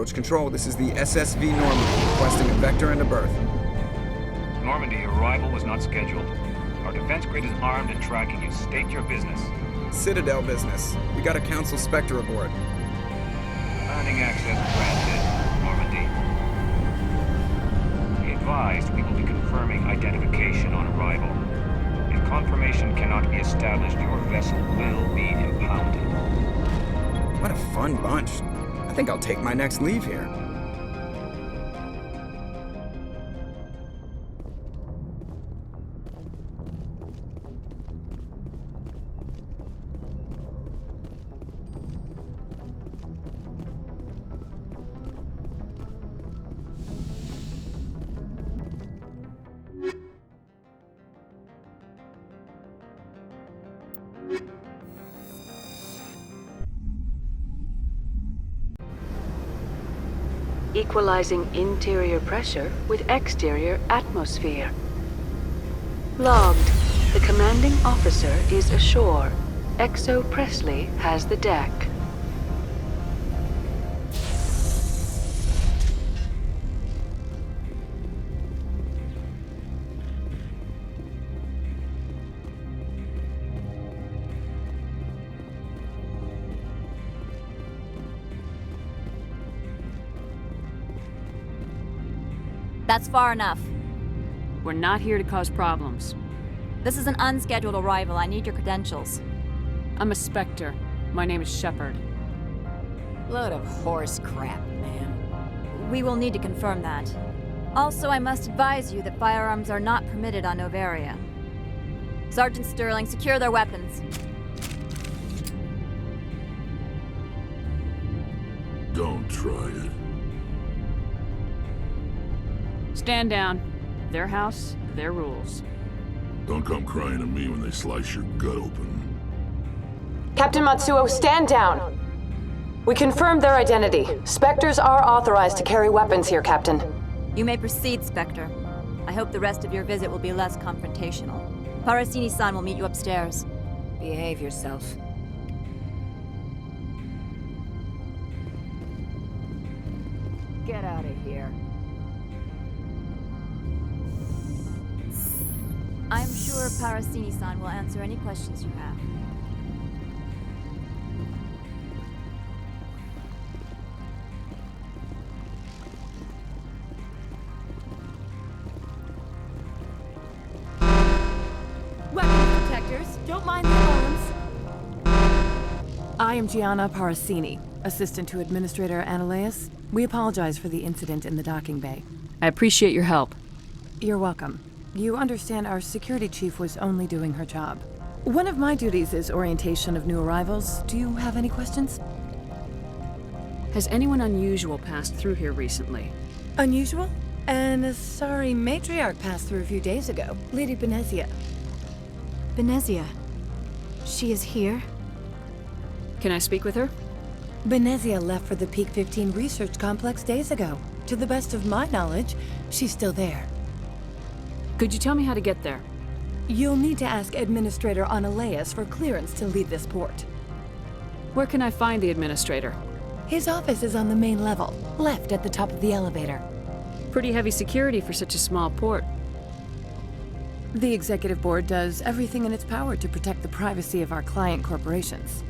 approach. Control, this is the SSV Normandy, requesting a vector and a berth. Normandy, arrival was not scheduled. Our defense grid is armed and tracking you. State your business. Citadel business. We got a Council Spectre aboard. Landing access granted, Normandy. Be advised, we will be confirming identification on arrival. If confirmation cannot be established, your vessel will be impounded. What a fun bunch. I think I'll take my next leave here. Equalizing interior pressure with exterior atmosphere. Logged. The commanding officer is ashore. Exo Presley has the deck. That's far enough. We're not here to cause problems. This is an unscheduled arrival. I need your credentials. I'm a Spectre. My name is Shepard. Load of horse crap, man. We will need to confirm that. Also, I must advise you that firearms are not permitted on Noveria. Sergeant Sterling, secure their weapons. Don't try it. Stand down. Their house, their rules. Don't come crying to me when they slice your gut open. Captain Matsuo, stand down! We confirmed their identity. Spectres are authorized to carry weapons here, Captain. You may proceed, Spectre. I hope the rest of your visit will be less confrontational. Parasini-san will meet you upstairs. Behave yourself. Get out of here. I'm sure Parasini-san will answer any questions you have. Weapons protectors, don't mind the alarms. I am Gianna Parasini, assistant to Administrator Ananias. We apologize for the incident in the docking bay. I appreciate your help. You're welcome. You understand our security chief was only doing her job. One of my duties is orientation of new arrivals. Do you have any questions? Has anyone unusual passed through here recently? Unusual? And a sorry matriarch passed through a few days ago. Lady Benezia. Benezia? She is here? Can I speak with her? Benezia left for the Peak 15 research complex days ago. To the best of my knowledge, she's still there. Could you tell me how to get there? You'll need to ask Administrator Ananias for clearance to leave this port. Where can I find the Administrator? His office is on the main level, left at the top of the elevator. Pretty heavy security for such a small port. The Executive Board does everything in its power to protect the privacy of our client corporations.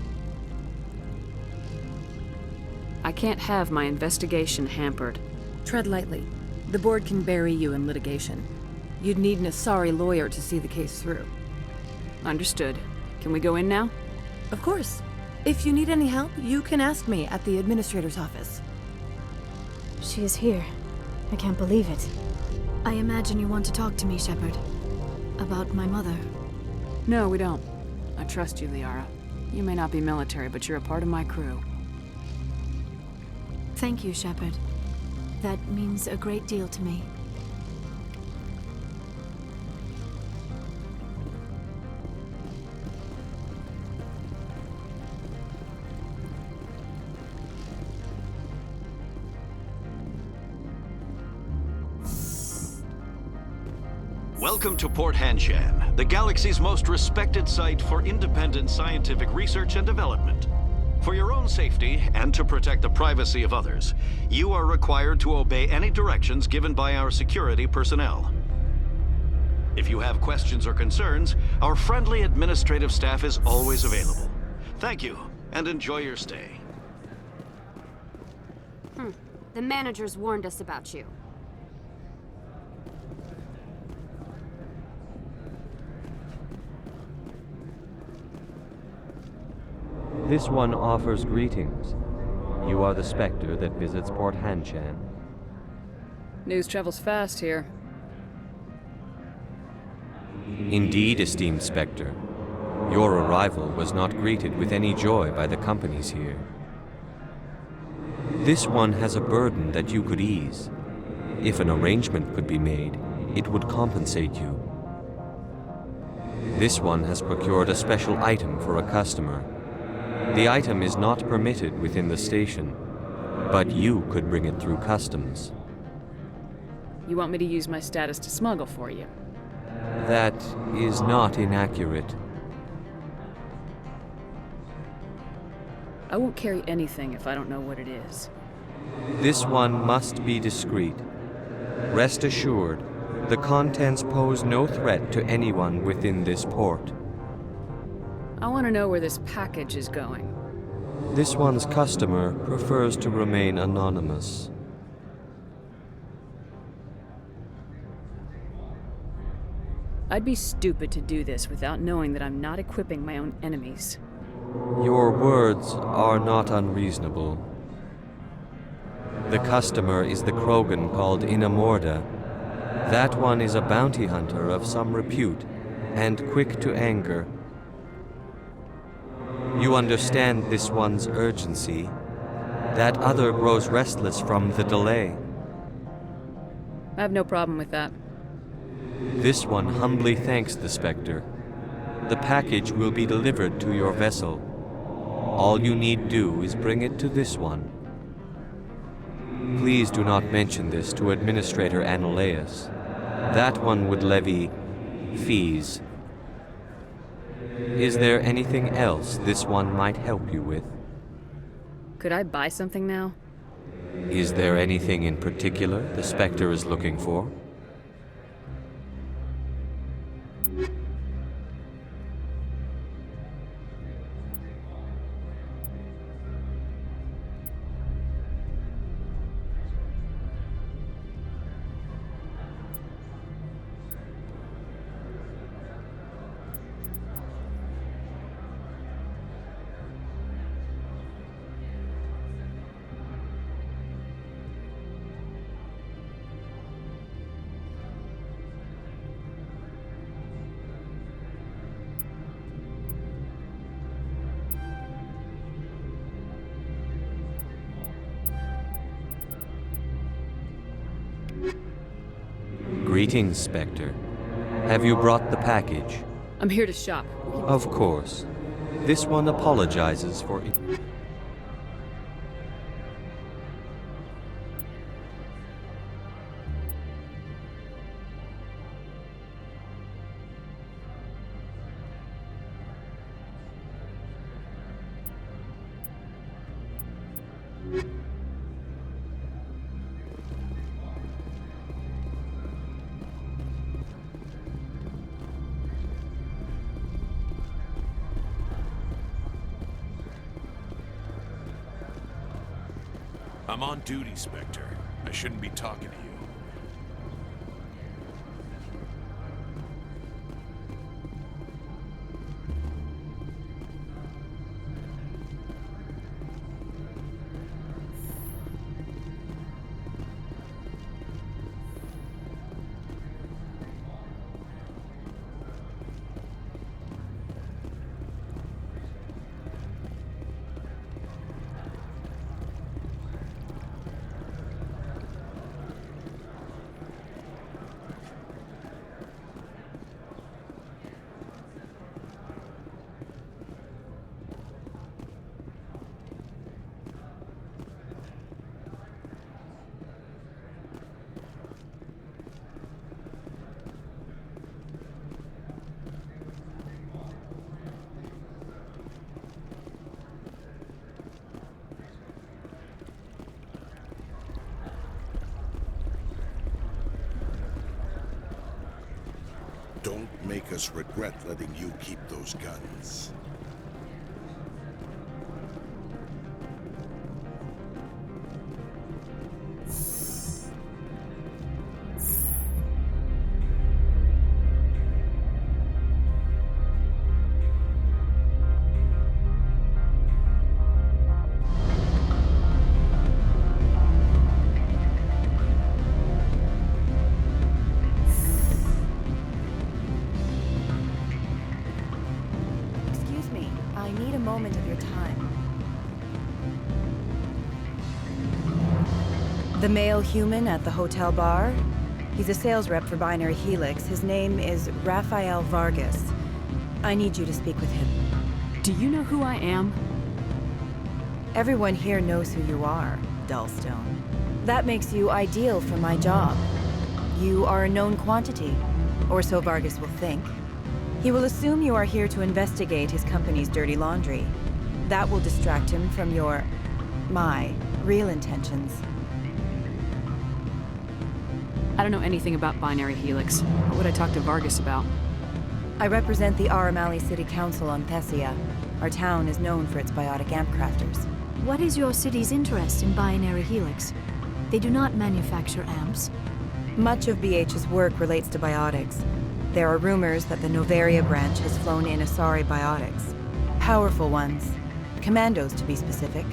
I can't have my investigation hampered. Tread lightly. The board can bury you in litigation. You'd need an Asari lawyer to see the case through. Understood. Can we go in now? Of course. If you need any help, you can ask me at the Administrator's office. She is here. I can't believe it. I imagine you want to talk to me, Shepard. About my mother. No, we don't. I trust you, Liara. You may not be military, but you're a part of my crew. Thank you, Shepard. That means a great deal to me. Welcome to Port Hanshan, the galaxy's most respected site for independent scientific research and development. For your own safety and to protect the privacy of others, you are required to obey any directions given by our security personnel. If you have questions or concerns, our friendly administrative staff is always available. Thank you, and enjoy your stay. The managers warned us about you. This one offers greetings. You are the Spectre that visits Port Hanshan. News travels fast here. Indeed, esteemed Spectre. Your arrival was not greeted with any joy by the companies here. This one has a burden that you could ease. If an arrangement could be made, it would compensate you. This one has procured a special item for a customer. The item is not permitted within the station, but you could bring it through customs. You want me to use my status to smuggle for you? That is not inaccurate. I won't carry anything if I don't know what it is. This one must be discreet. Rest assured, the contents pose no threat to anyone within this port. I want to know where this package is going. This one's customer prefers to remain anonymous. I'd be stupid to do this without knowing that I'm not equipping my own enemies. Your words are not unreasonable. The customer is the Krogan called Inamorda. That one is a bounty hunter of some repute, and quick to anger. You understand this one's urgency. That other grows restless from the delay. I have no problem with that. This one humbly thanks the Spectre. The package will be delivered to your vessel. All you need do is bring it to this one. Please do not mention this to Administrator Annaleus. That one would levy fees. Is there anything else this one might help you with? Could I buy something now? Is there anything in particular the Spectre is looking for? Greetings, Spectre. Have you brought the package? I'm here to shop. Of course. This one apologizes for it. I'm on duty, Spectre. I shouldn't be talking to you. Don't make us regret letting you keep those guns. Moment of your time. The male human at the hotel bar? He's a sales rep for Binary Helix. His name is Rafael Vargas. I need you to speak with him. Do you know who I am? Everyone here knows who you are, Dullstone. That makes you ideal for my job. You are a known quantity, or so Vargas will think. He will assume you are here to investigate his company's dirty laundry. That will distract him from my real intentions. I don't know anything about Binary Helix. What would I talk to Vargas about? I represent the Aramali City Council on Thessia. Our town is known for its biotic amp crafters. What is your city's interest in Binary Helix? They do not manufacture amps. Much of BH's work relates to biotics. There are rumors that the Noveria branch has flown in Asari biotics. Powerful ones. Commandos, to be specific.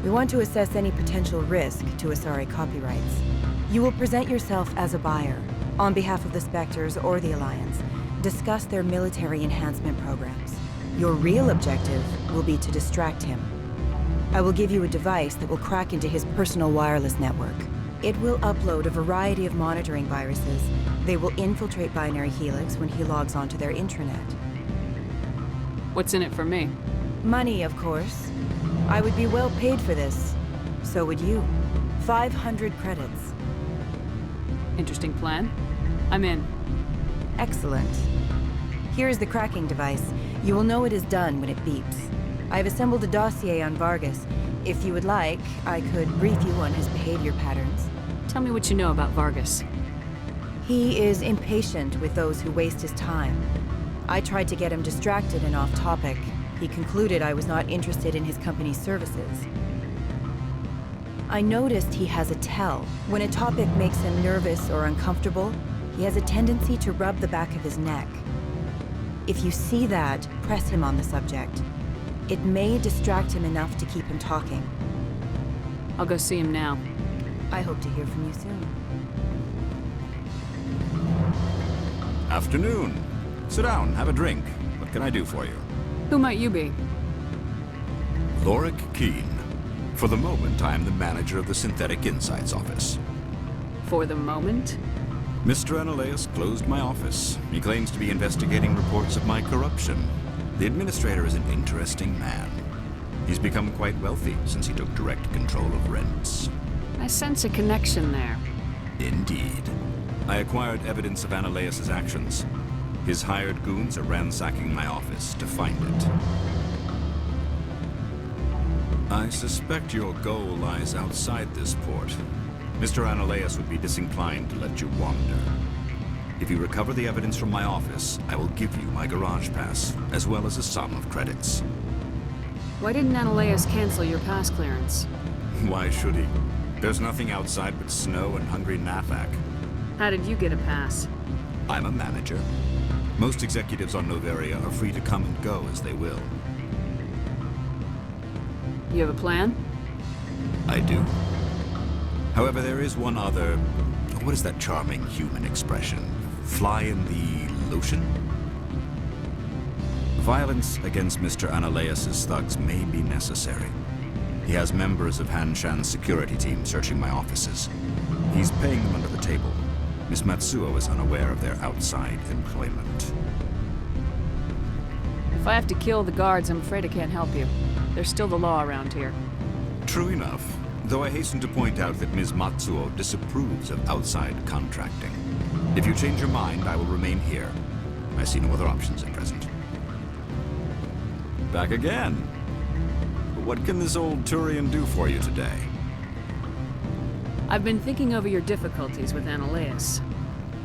We want to assess any potential risk to Asari copyrights. You will present yourself as a buyer, on behalf of the Spectres or the Alliance. Discuss their military enhancement programs. Your real objective will be to distract him. I will give you a device that will crack into his personal wireless network. It will upload a variety of monitoring viruses. They will infiltrate Binary Helix when he logs onto their intranet. What's in it for me? Money, of course. I would be well paid for this. So would you. 500 credits. Interesting plan. I'm in. Excellent. Here is the cracking device. You will know it is done when it beeps. I have assembled a dossier on Vargas. If you would like, I could brief you on his behavior patterns. Tell me what you know about Vargas. He is impatient with those who waste his time. I tried to get him distracted and off topic. He concluded I was not interested in his company's services. I noticed he has a tell. When a topic makes him nervous or uncomfortable, he has a tendency to rub the back of his neck. If you see that, press him on the subject. It may distract him enough to keep him talking. I'll go see him now. I hope to hear from you soon. Afternoon. Sit down, have a drink. What can I do for you? Who might you be? Lorik Keene. For the moment, I am the manager of the Synthetic Insights office. For the moment? Mr. Analeus closed my office. He claims to be investigating reports of my corruption. The administrator is an interesting man. He's become quite wealthy since he took direct control of rents. I sense a connection there. Indeed. I acquired evidence of Analeus' actions. His hired goons are ransacking my office to find it. I suspect your goal lies outside this port. Mr. Analeus would be disinclined to let you wander. If you recover the evidence from my office, I will give you my garage pass, as well as a sum of credits. Why didn't Analeus cancel your pass clearance? Why should he? There's nothing outside but snow and hungry Nafak. How did you get a pass? I'm a manager. Most executives on Noveria are free to come and go as they will. You have a plan? I do. However, there is one other... What is that charming human expression? Fly in the lotion? Violence against Mr. Analeus' thugs may be necessary. He has members of Hanshan's security team searching my offices. He's paying them under the table. Miss Matsuo is unaware of their outside employment. If I have to kill the guards, I'm afraid I can't help you. There's still the law around here. True enough, though I hasten to point out that Ms. Matsuo disapproves of outside contracting. If you change your mind, I will remain here. I see no other options at present. Back again. But what can this old Turian do for you today? I've been thinking over your difficulties with Analeus.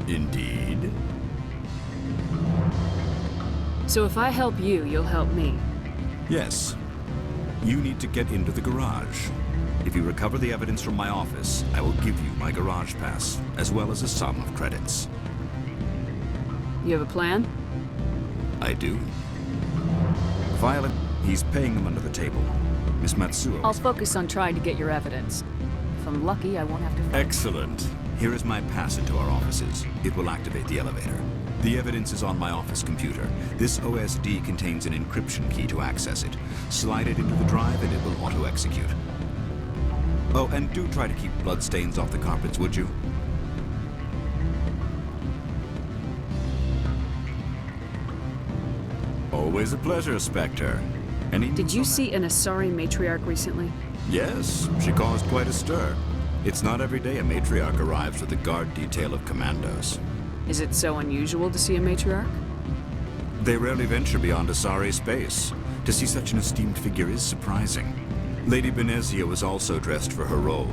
Indeed? So if I help you, you'll help me. Yes. You need to get into the garage. If you recover the evidence from my office, I will give you my garage pass, as well as a sum of credits. You have a plan? I do. Violet, he's paying them under the table. Miss Matsuo. I'll focus on trying to get your evidence. If I'm lucky, I won't have to fight. Excellent. Here is my pass into our offices. It will activate the elevator. The evidence is on my office computer. This OSD contains an encryption key to access it. Slide it into the drive and it will auto-execute. Oh, and do try to keep bloodstains off the carpets, would you? Always a pleasure, Spectre. Did you see an Asari matriarch recently? Yes, she caused quite a stir. It's not every day a matriarch arrives with a guard detail of commandos. Is it so unusual to see a matriarch? They rarely venture beyond Asari space. To see such an esteemed figure is surprising. Lady Benezia was also dressed for her role.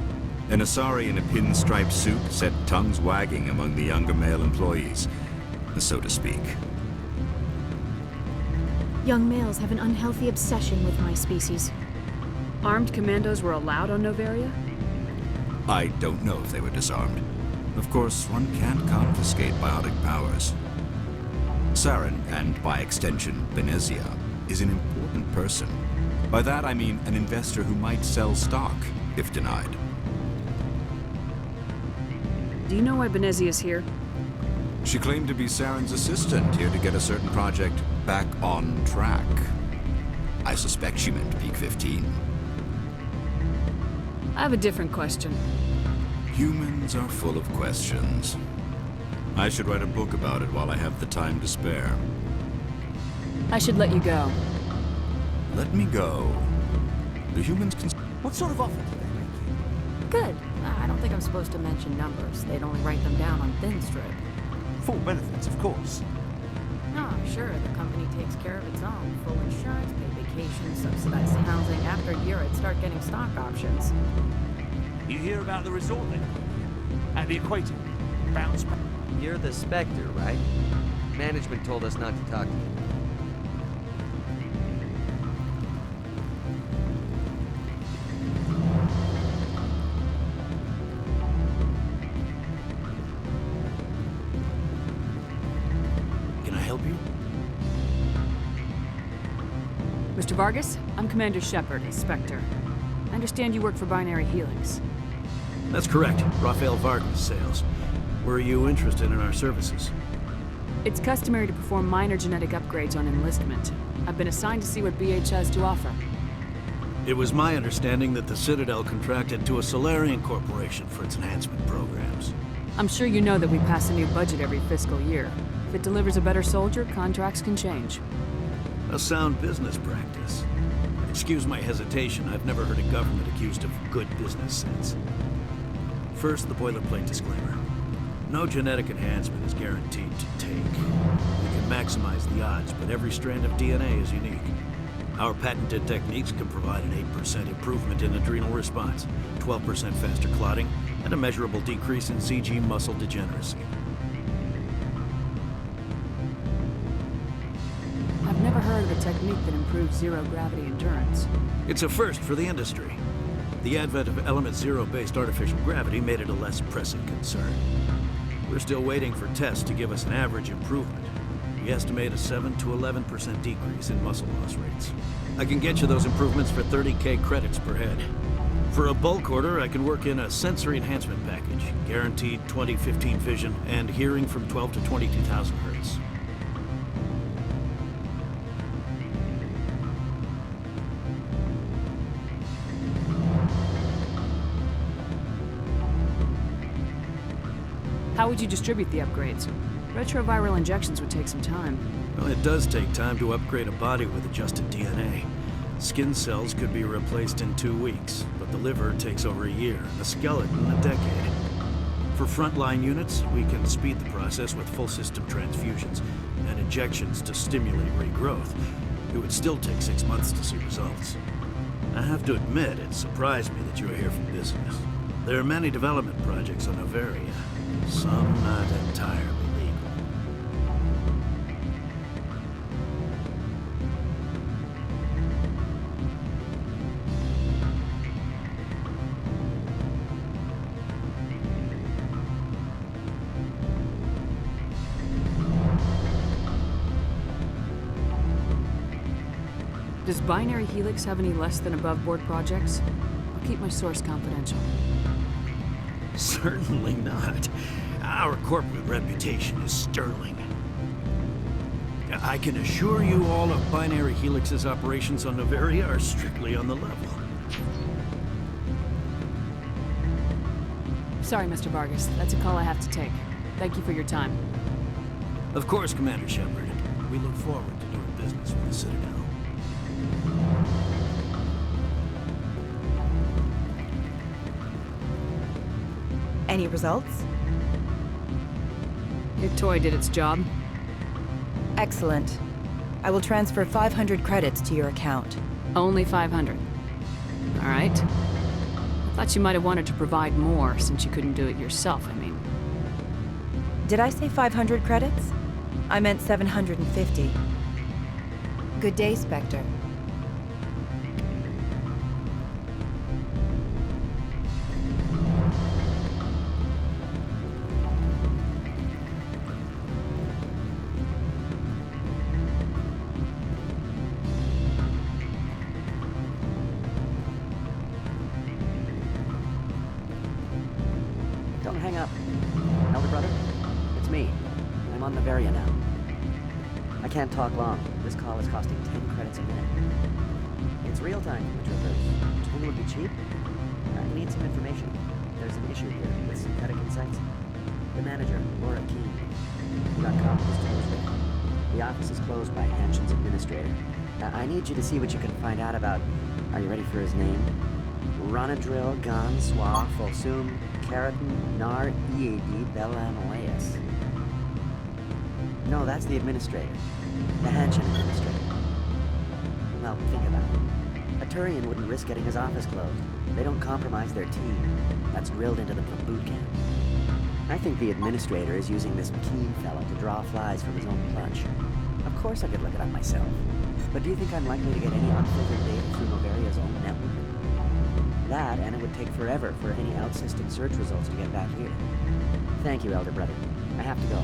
An Asari in a pinstripe suit set tongues wagging among the younger male employees, so to speak. Young males have an unhealthy obsession with my species. Armed commandos were allowed on Noveria? I don't know if they were disarmed. Of course, one can't confiscate biotic powers. Saren, and by extension, Benezia, is an important person. By that I mean an investor who might sell stock, if denied. Do you know why Benezia's here? She claimed to be Saren's assistant, here to get a certain project back on track. I suspect she meant Peak 15. I have a different question. Humans are full of questions. I should write a book about it while I have the time to spare. I should let you go. Let me go. The humans can... What sort of offer did they make you? Good. I don't think I'm supposed to mention numbers. They'd only write them down on thin strip. Full benefits, of course. Oh, sure. The company takes care of its own. Full insurance, pay vacation, subsidized housing. After a year, I'd start getting stock options. You hear about the resort then? And the equator? Bounce back. You're the Spectre, right? Management told us not to talk to you. Can I help you? Mr. Vargas, I'm Commander Shepard, Spectre. I understand you work for Binary Helix. That's correct. Rafael Vargas, sales. Were you interested in our services? It's customary to perform minor genetic upgrades on enlistment. I've been assigned to see what BH has to offer. It was my understanding that the Citadel contracted to a Solarian corporation for its enhancement programs. I'm sure you know that we pass a new budget every fiscal year. If it delivers a better soldier, contracts can change. A sound business practice. Excuse my hesitation, I've never heard a government accused of good business sense. First, the boilerplate disclaimer. No genetic enhancement is guaranteed to take. We can maximize the odds, but every strand of DNA is unique. Our patented techniques can provide an 8% improvement in adrenal response, 12% faster clotting, and a measurable decrease in CG muscle degeneracy. I've never heard of a technique that improves zero-gravity endurance. It's a first for the industry. The advent of element zero-based artificial gravity made it a less pressing concern. We're still waiting for tests to give us an average improvement. We estimate a 7 to 11% decrease in muscle loss rates. I can get you those improvements for 30K credits per head. For a bulk order, I can work in a sensory enhancement package, guaranteed 20/15 vision, and hearing from 12 to 22,000 hertz. How would you distribute the upgrades? Retroviral injections would take some time. Well, it does take time to upgrade a body with adjusted DNA. Skin cells could be replaced in 2 weeks, but the liver takes over a year, and the skeleton a decade. For frontline units, we can speed the process with full system transfusions and injections to stimulate regrowth. It would still take 6 months to see results. I have to admit, it surprised me that you are here for business. There are many development projects on Noveria, some not entirely legal. Does Binary Helix have any less than above-board projects? I'll keep my source confidential. Certainly not. Our corporate reputation is sterling. I can assure you all of Binary Helix's operations on Noveria are strictly on the level. Sorry, Mr. Vargas. That's a call I have to take. Thank you for your time. Of course, Commander Shepard. We look forward to doing business with the Citadel. Any results? Your toy did its job. Excellent. I will transfer 500 credits to your account. Only 500. All right. I thought you might have wanted to provide more since you couldn't do it yourself, I mean. Did I say 500 credits? I meant 750. Good day, Spectre. Don't hang up. Elder brother, it's me. I'm on Noveria now. I can't talk long. This call is costing 10 credits a minute. It's real time from the troopers. Do you think it would be cheap? I need some information. There's an issue here with synthetic insights. The manager, Laura Keene, got caught with his toes wet. The office is closed by Hanshin's administrator. I need you to see what you can find out about... Are you ready for his name? Ronadril Gan Swa Folsum Keratin Nar Ead Belanaleus. No, that's the administrator. The Hanshin administrator. Well, think about it. A Turian wouldn't risk getting his office closed. They don't compromise their team. That's drilled into them from boot camp. I think the administrator is using this Keene fella to draw flies from his own clutch. Of course I could look it up myself. But do you think I'm likely to get any unfiltered data through Noveria's own network? That, and it would take forever for any out-system search results to get back here. Thank you, Elder Brother. I have to go.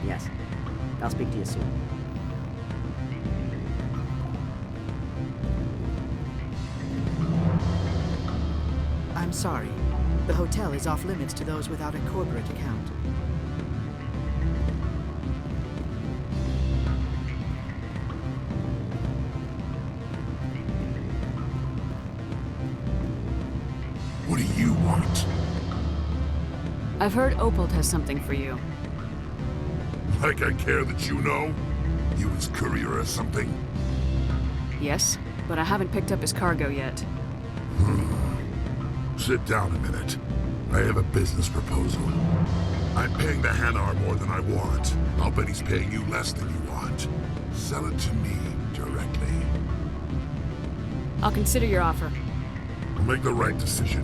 Yes. I'll speak to you soon. I'm sorry. The hotel is off limits to those without a corporate account. What do you want? I've heard Opal has something for you. Like I care that you know? You his courier or something? Yes, but I haven't picked up his cargo yet. Sit down a minute. I have a business proposal. I'm paying the Hanar more than I want. I'll bet he's paying you less than you want. Sell it to me directly. I'll consider your offer. We'll make the right decision.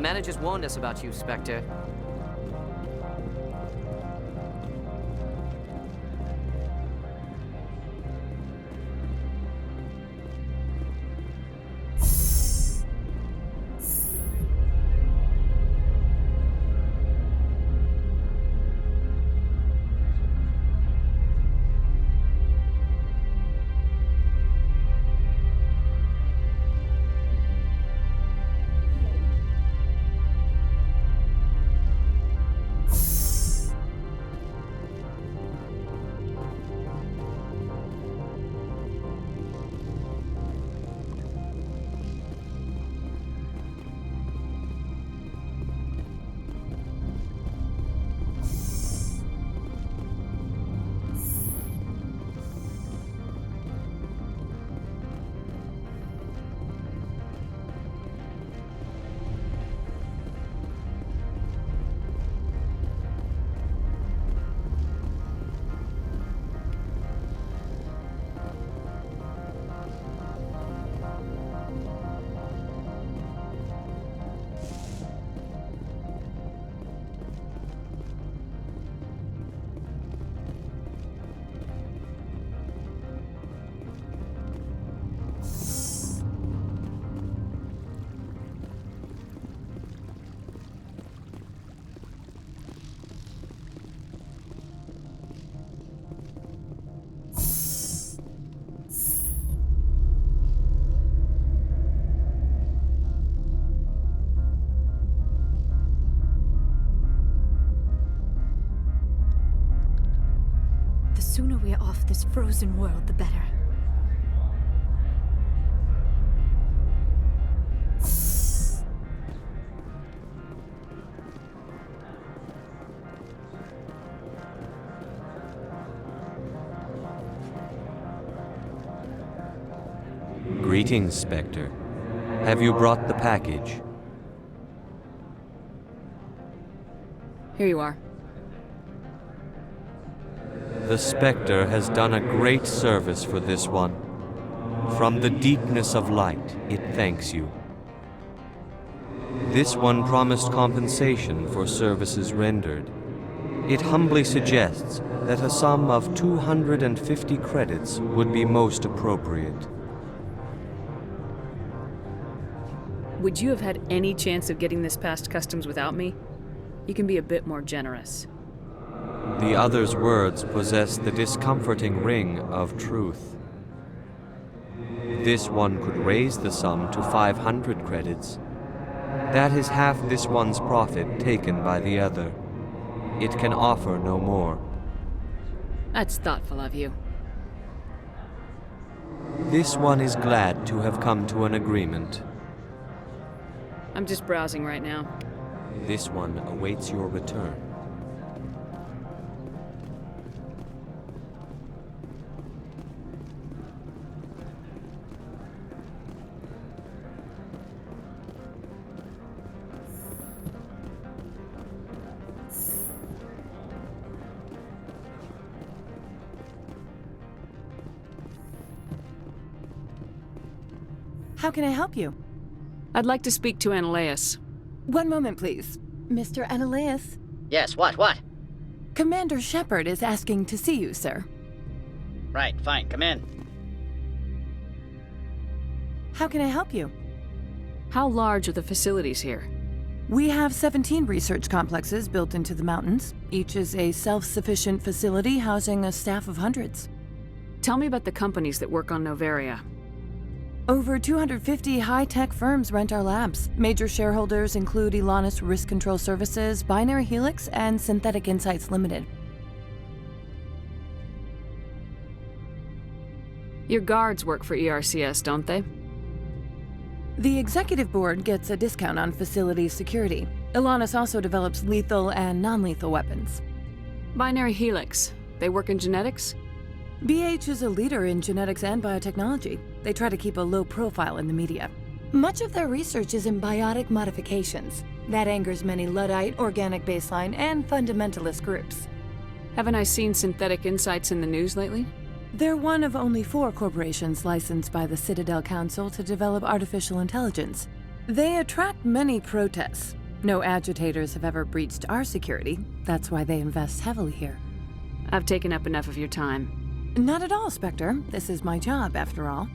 The managers warned us about you, Spectre. The sooner we're off this frozen world, the better. Greetings, Spectre. Have you brought the package? Here you are. The Spectre has done a great service for this one. From the deepness of light, it thanks you. This one promised compensation for services rendered. It humbly suggests that a sum of 250 credits would be most appropriate. Would you have had any chance of getting this past customs without me? You can be a bit more generous. The other's words possess the discomforting ring of truth. This one could raise the sum to 500 credits. That is half this one's profit taken by the other. It can offer no more. That's thoughtful of you. This one is glad to have come to an agreement. I'm just browsing right now. This one awaits your return. How can I help you? I'd like to speak to Analeas. One moment, please. Mr. Analeas? Yes, what? Commander Shepard is asking to see you, sir. Right, fine, come in. How can I help you? How large are the facilities here? We have 17 research complexes built into the mountains. Each is a self-sufficient facility housing a staff of hundreds. Tell me about the companies that work on Noveria. Over 250 high-tech firms rent our labs. Major shareholders include Elanus Risk Control Services, Binary Helix, and Synthetic Insights Limited. Your guards work for ERCS, don't they? The executive board gets a discount on facility security. Elanus also develops lethal and non-lethal weapons. Binary Helix. They work in genetics? BH is a leader in genetics and biotechnology. They try to keep a low profile in the media. Much of their research is in biotic modifications. That angers many Luddite, organic baseline, and fundamentalist groups. Haven't I seen Synthetic Insights in the news lately? They're one of only 4 corporations licensed by the Citadel Council to develop artificial intelligence. They attract many protests. No agitators have ever breached our security. That's why they invest heavily here. I've taken up enough of your time. Not at all, Spectre. This is my job, after all.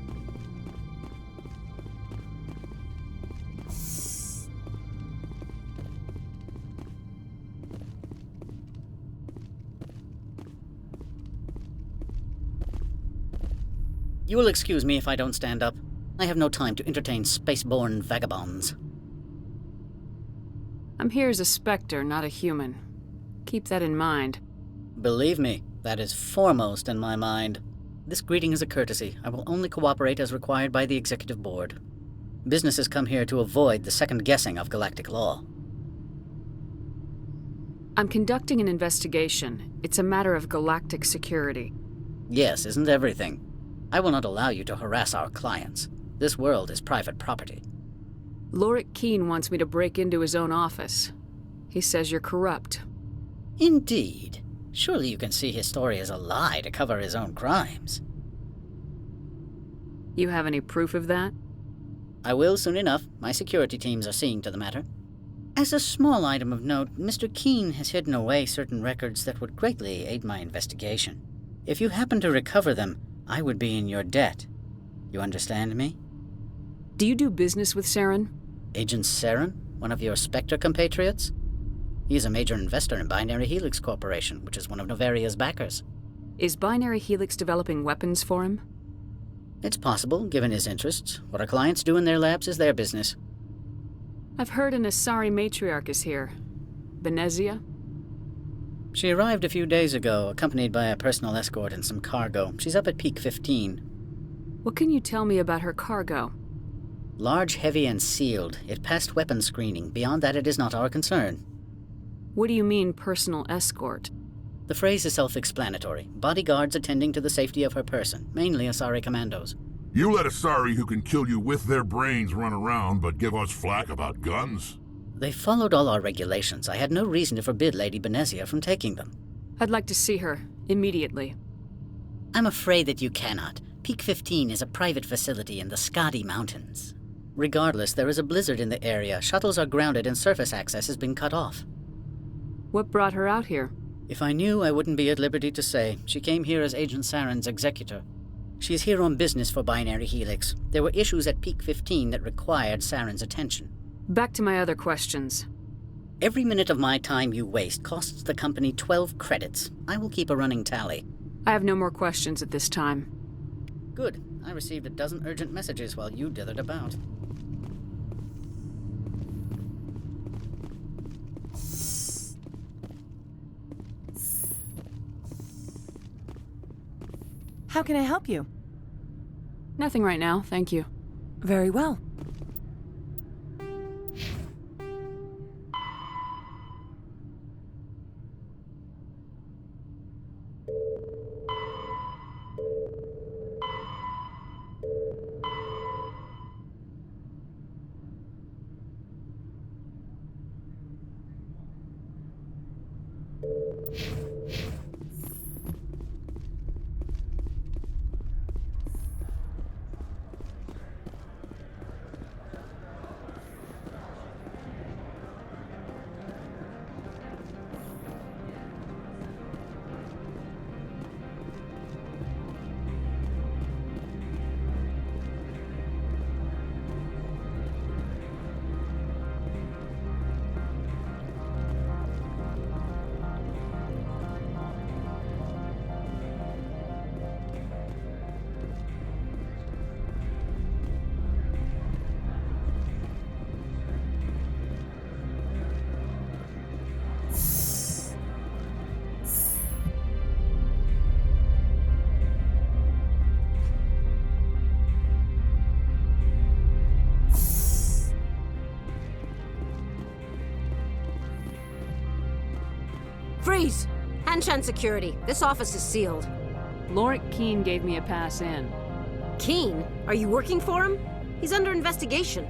You will excuse me if I don't stand up. I have no time to entertain spaceborne vagabonds. I'm here as a Spectre, not a human. Keep that in mind. Believe me, that is foremost in my mind. This greeting is a courtesy. I will only cooperate as required by the Executive Board. Businesses come here to avoid the second-guessing of galactic law. I'm conducting an investigation. It's a matter of galactic security. Yes, isn't everything? I will not allow you to harass our clients. This world is private property. Lorik Keene wants me to break into his own office. He says you're corrupt. Indeed. Surely you can see his story as a lie to cover his own crimes. You have any proof of that? I will soon enough. My security teams are seeing to the matter. As a small item of note, Mr. Keene has hidden away certain records that would greatly aid my investigation. If you happen to recover them, I would be in your debt. You understand me? Do you do business with Saren? Agent Saren? One of your Spectre compatriots? He is a major investor in Binary Helix Corporation, which is one of Noveria's backers. Is Binary Helix developing weapons for him? It's possible, given his interests. What our clients do in their labs is their business. I've heard an Asari matriarch is here. Benezia? She arrived a few days ago, accompanied by a personal escort and some cargo. She's up at Peak 15. What can you tell me about her cargo? Large, heavy, and sealed. It passed weapons screening. Beyond that, it is not our concern. What do you mean, personal escort? The phrase is self-explanatory. Bodyguards attending to the safety of her person, mainly Asari commandos. You let Asari who can kill you with their brains run around, but give us flack about guns? They followed all our regulations. I had no reason to forbid Lady Benezia from taking them. I'd like to see her, immediately. I'm afraid that you cannot. Peak 15 is a private facility in the Skadi Mountains. Regardless, there is a blizzard in the area. Shuttles are grounded and surface access has been cut off. What brought her out here? If I knew, I wouldn't be at liberty to say. She came here as Agent Saren's executor. She's here on business for Binary Helix. There were issues at Peak 15 that required Saren's attention. Back to my other questions. Every minute of my time you waste costs the company 12 credits. I will keep a running tally. I have no more questions at this time. Good. I received a dozen urgent messages while you dithered about. How can I help you? Nothing right now, thank you. Very well. Freeze! Hanshan security. This office is sealed. Lorik Keene gave me a pass in. Keene? Are you working for him? He's under investigation.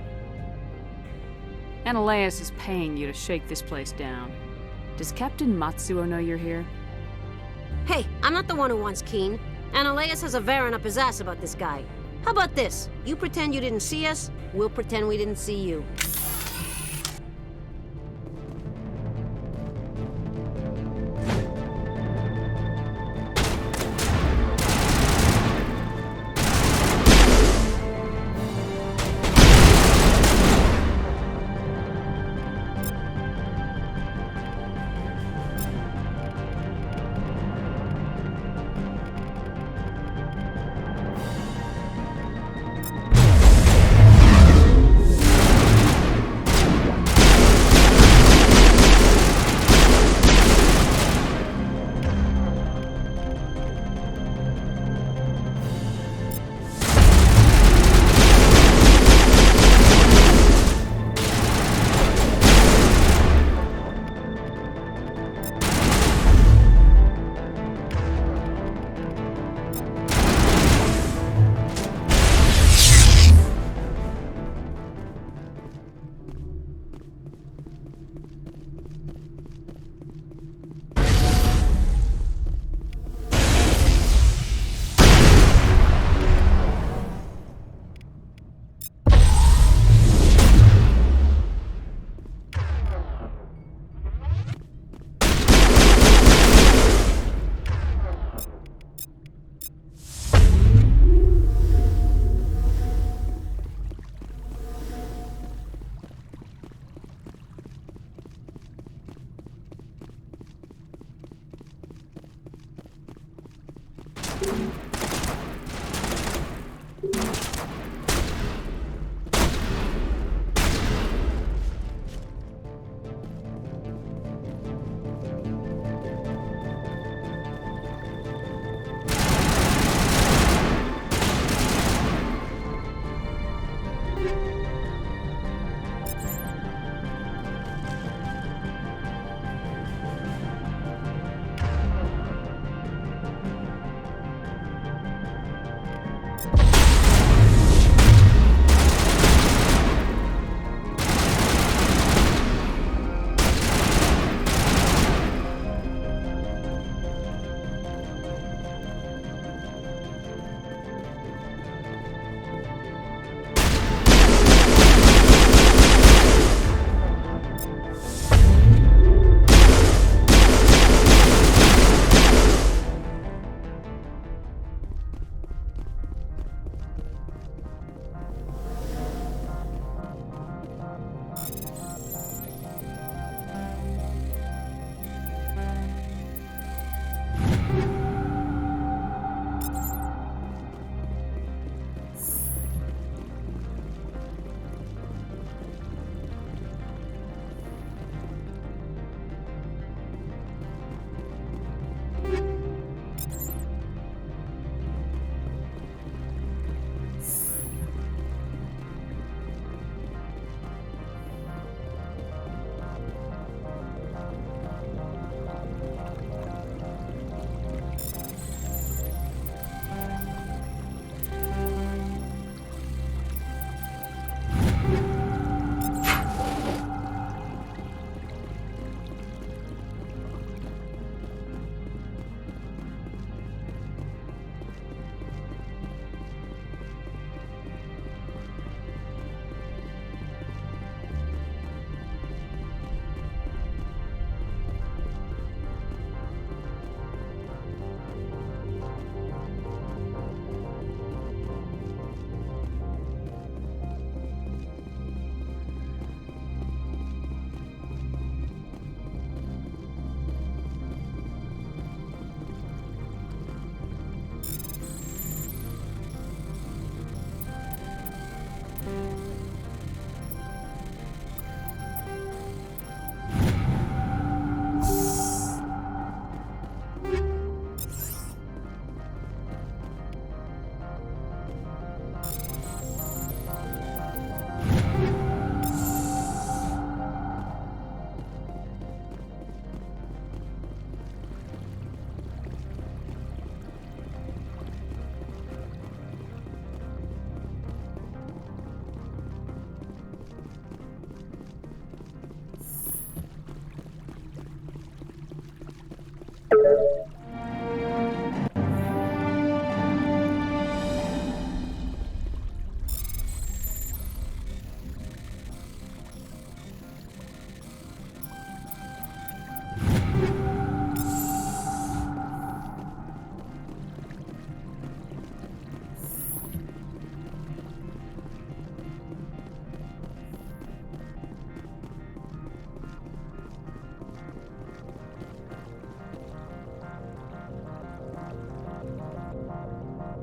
Analeas is paying you to shake this place down. Does Captain Matsuo know you're here? Hey, I'm not the one who wants Keene. Analeas has a Varen up his ass about this guy. How about this? You pretend you didn't see us, we'll pretend we didn't see you.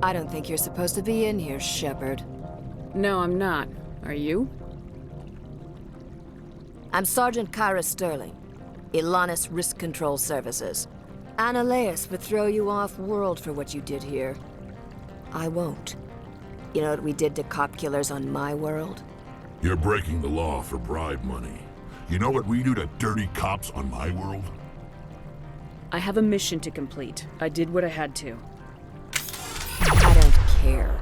I don't think you're supposed to be in here, Shepard. No, I'm not. Are you? I'm Sergeant Kyra Sterling, Ilanis Risk Control Services. Analeas would throw you off-world for what you did here. I won't. You know what we did to cop killers on my world? You're breaking the law for bribe money. You know what we do to dirty cops on my world? I have a mission to complete. I did what I had to. I don't care.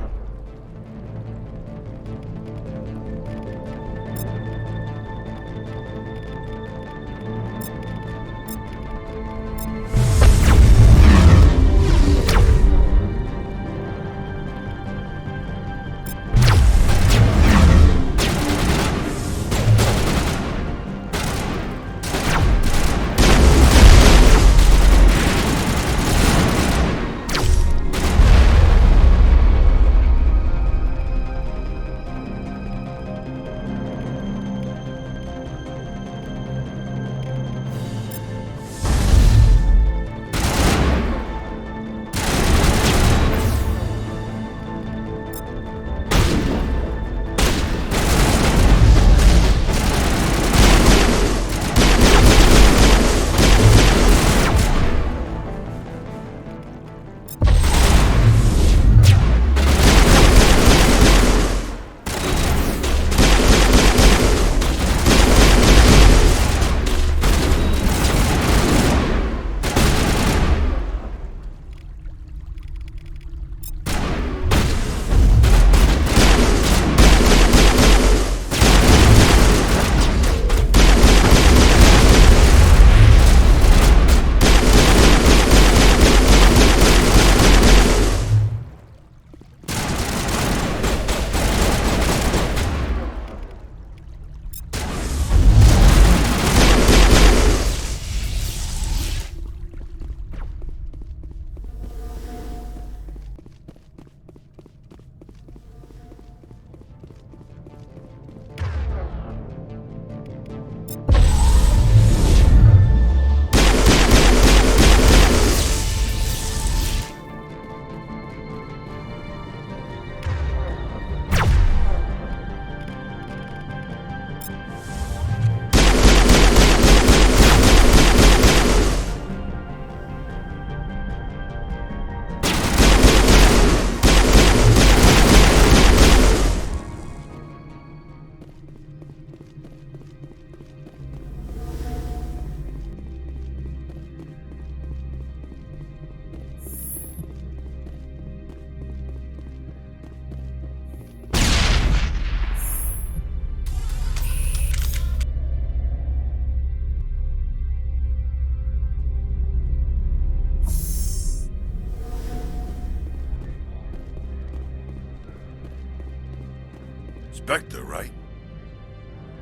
Spectre, right?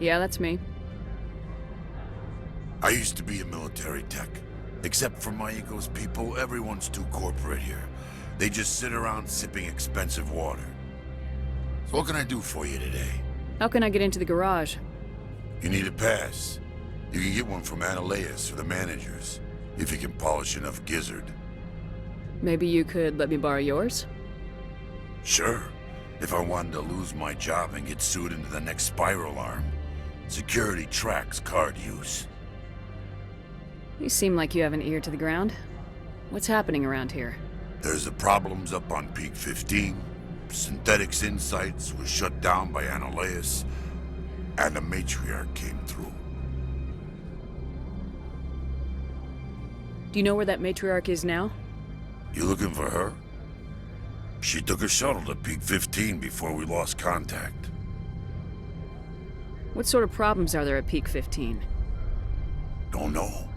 Yeah, that's me. I used to be a military tech. Except for my ego's people, everyone's too corporate here. They just sit around sipping expensive water. So what can I do for you today? How can I get into the garage? You need a pass. You can get one from Analeas or the managers, if you can polish enough gizzard. Maybe you could let me borrow yours? Sure. If I wanted to lose my job and get sued into the next spiral arm. Security tracks card use. You seem like you have an ear to the ground. What's happening around here? There's the problems up on Peak 15. Synthetics Insights was shut down by Analeas. And the matriarch came through. Do you know where that matriarch is now? You looking for her? She took a shuttle to Peak 15 before we lost contact. What sort of problems are there at Peak 15? Don't know.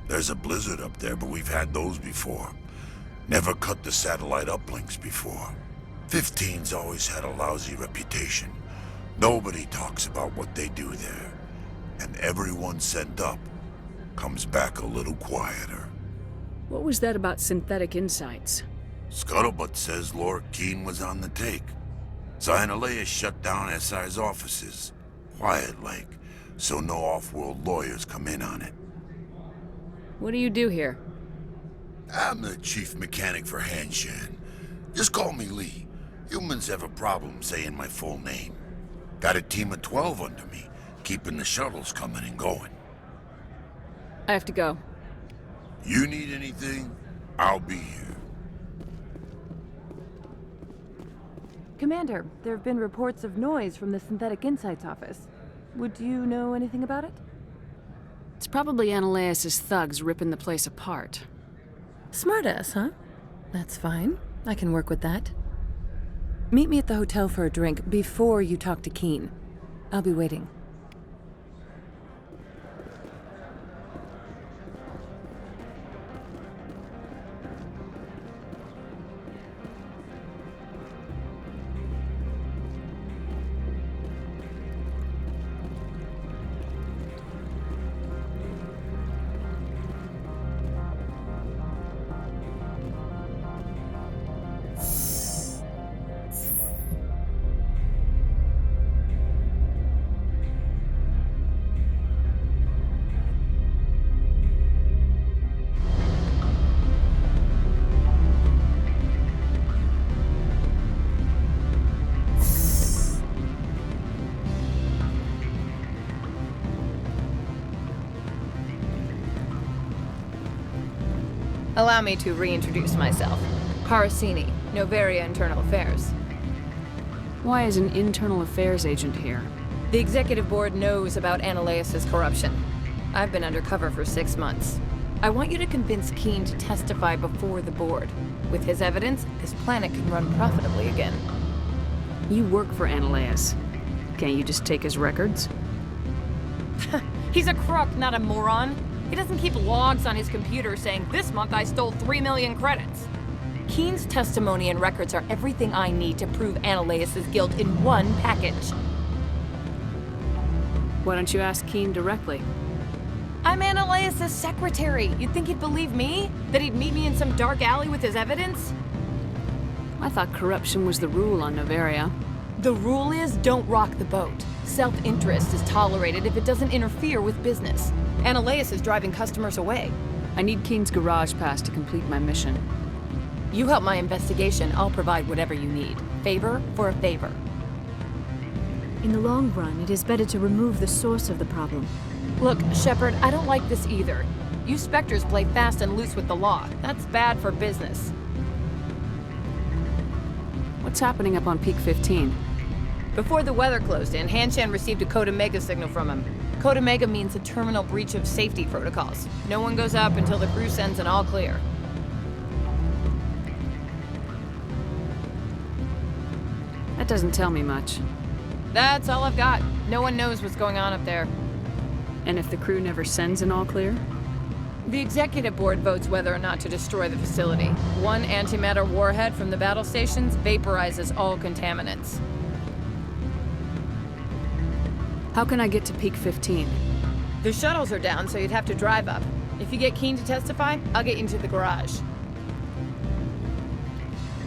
There's a blizzard up there, but we've had those before. Never cut the satellite uplinks before. 15's always had a lousy reputation. Nobody talks about what they do there. And everyone sent up comes back a little quieter. What was that about Synthetic Insights? Scuttlebutt says Laura Keene was on the take. So Analeas shut down SI's offices. Quiet-like, so no off-world lawyers come in on it. What do you do here? I'm the chief mechanic for Hanshan. Just call me Lee. Humans have a problem saying my full name. Got a team of 12 under me, keeping the shuttles coming and going. I have to go. You need anything? I'll be here. Commander, there have been reports of noise from the Synthetic Insights office. Would you know anything about it? It's probably Ananias' thugs ripping the place apart. Smartass, huh? That's fine. I can work with that. Meet me at the hotel for a drink before you talk to Keen. I'll be waiting. Allow me to reintroduce myself. Parasini, Noveria Internal Affairs. Why is an internal affairs agent here? The executive board knows about Ananias' corruption. I've been undercover for 6 months. I want you to convince Keen to testify before the board. With his evidence, this planet can run profitably again. You work for Ananias. Can't you just take his records? He's a crook, not a moron. He doesn't keep logs on his computer saying, "This month I stole 3 million credits." Keen's testimony and records are everything I need to prove Ananias' guilt in one package. Why don't you ask Keen directly? I'm Ananias' secretary. You'd think he'd believe me? That he'd meet me in some dark alley with his evidence? I thought corruption was the rule on Noveria. The rule is, don't rock the boat. Self-interest is tolerated if it doesn't interfere with business. Ananias is driving customers away. I need Keen's garage pass to complete my mission. You help my investigation, I'll provide whatever you need. Favor for a favor. In the long run, it is better to remove the source of the problem. Look, Shepard, I don't like this either. You Spectres play fast and loose with the law. That's bad for business. What's happening up on Peak 15? Before the weather closed in, Hanshan received a Code Omega signal from him. Code Omega means a terminal breach of safety protocols. No one goes up until the crew sends an all clear. That doesn't tell me much. That's all I've got. No one knows what's going on up there. And if the crew never sends an all clear? The executive board votes whether or not to destroy the facility. One antimatter warhead from the battle stations vaporizes all contaminants. How can I get to Peak 15? The shuttles are down, so you'd have to drive up. If you get Keen to testify, I'll get you into the garage.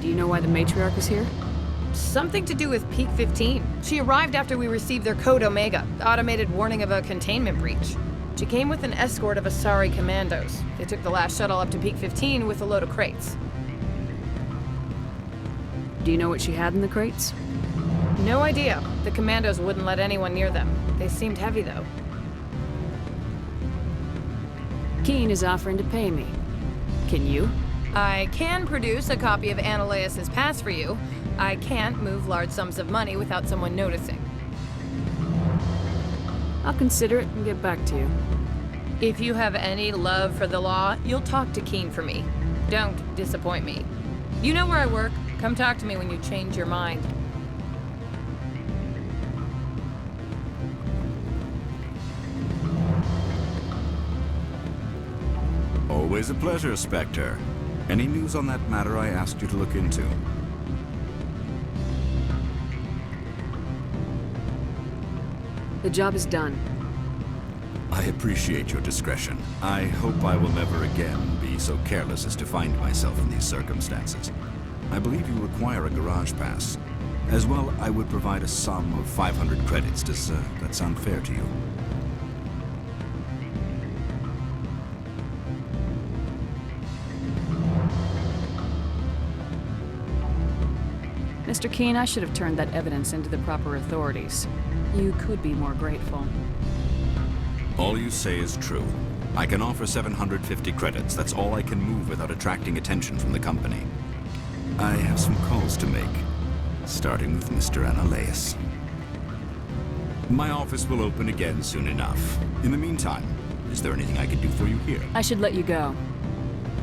Do you know why the matriarch is here? Something to do with Peak 15. She arrived after we received their Code Omega, automated warning of a containment breach. She came with an escort of Asari commandos. They took the last shuttle up to Peak 15 with a load of crates. Do you know what she had in the crates? No idea. The commandos wouldn't let anyone near them. They seemed heavy, though. Keen is offering to pay me. Can you? I can produce a copy of Ananias' pass for you. I can't move large sums of money without someone noticing. I'll consider it and get back to you. If you have any love for the law, you'll talk to Keen for me. Don't disappoint me. You know where I work. Come talk to me when you change your mind. Always a pleasure, Spectre. Any news on that matter I asked you to look into? The job is done. I appreciate your discretion. I hope I will never again be so careless as to find myself in these circumstances. I believe you require a garage pass. As well, I would provide a sum of 500 credits. Does that sound fair to you? Mr. Keene, I should have turned that evidence into the proper authorities. You could be more grateful. All you say is true. I can offer 750 credits. That's all I can move without attracting attention from the company. I have some calls to make, starting with Mr. Analaeus. My office will open again soon enough. In the meantime, is there anything I can do for you here? I should let you go.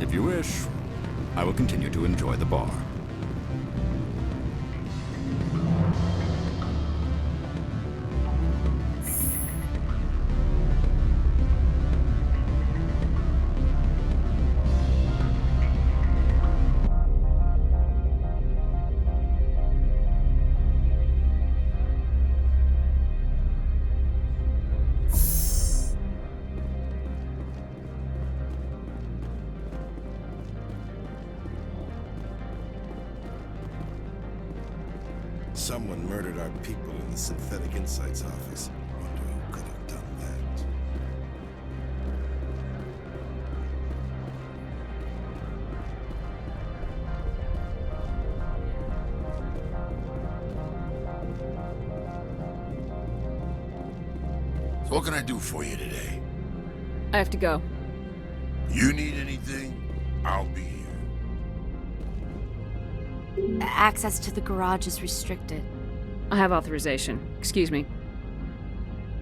If you wish, I will continue to enjoy the bar. Someone murdered our people in the Synthetic Insights office. Wonder who could have done that. So what can I do for you today? I have to go. You need anything? I'll be here. Access to the garage is restricted. I have authorization. Excuse me.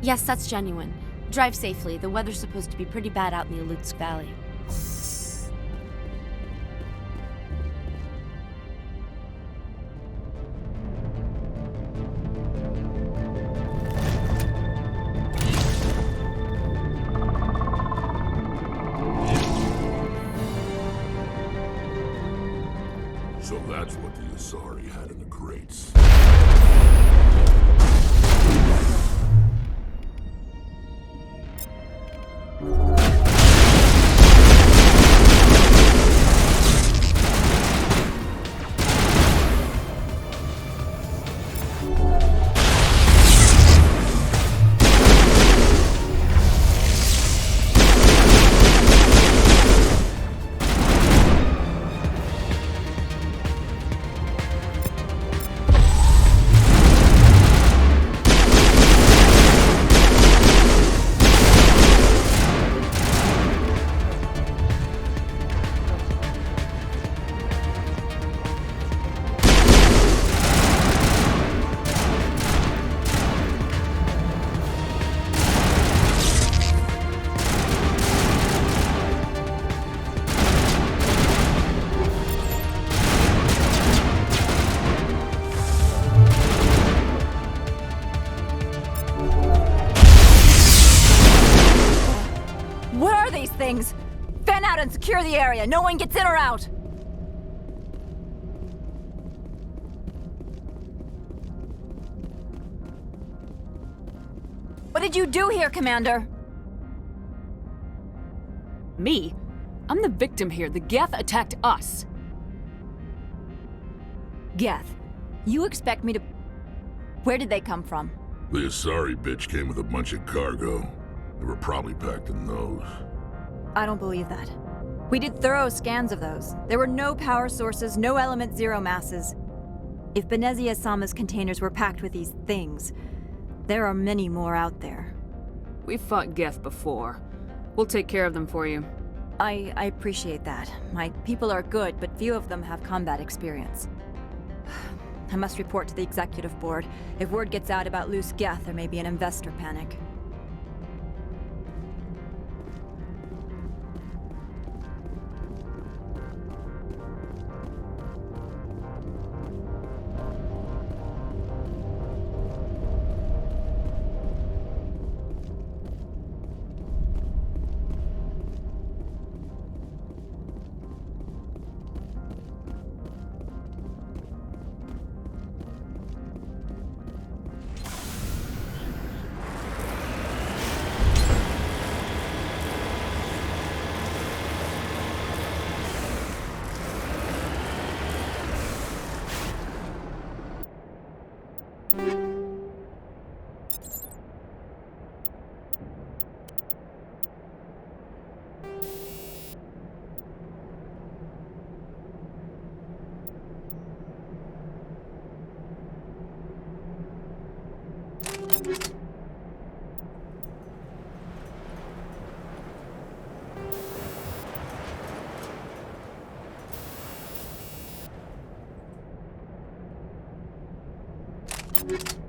Yes, that's genuine. Drive safely. The weather's supposed to be pretty bad out in the Alutsk Valley. So that's what the Asari had in the crates. Things! Fan out and secure the area. No one gets in or out. What did you do here, Commander? Me? I'm the victim here. The Geth attacked us. Geth, you expect me to... Where did they come from? The Asari bitch came with a bunch of cargo. They were probably packed in those. I don't believe that. We did thorough scans of those. There were no power sources, no element zero masses. If Benezia Sama's containers were packed with these things, there are many more out there. We've fought Geth before. We'll take care of them for you. I appreciate that. My people are good, but few of them have combat experience. I must report to the executive board. If word gets out about loose Geth, there may be an investor panic. it.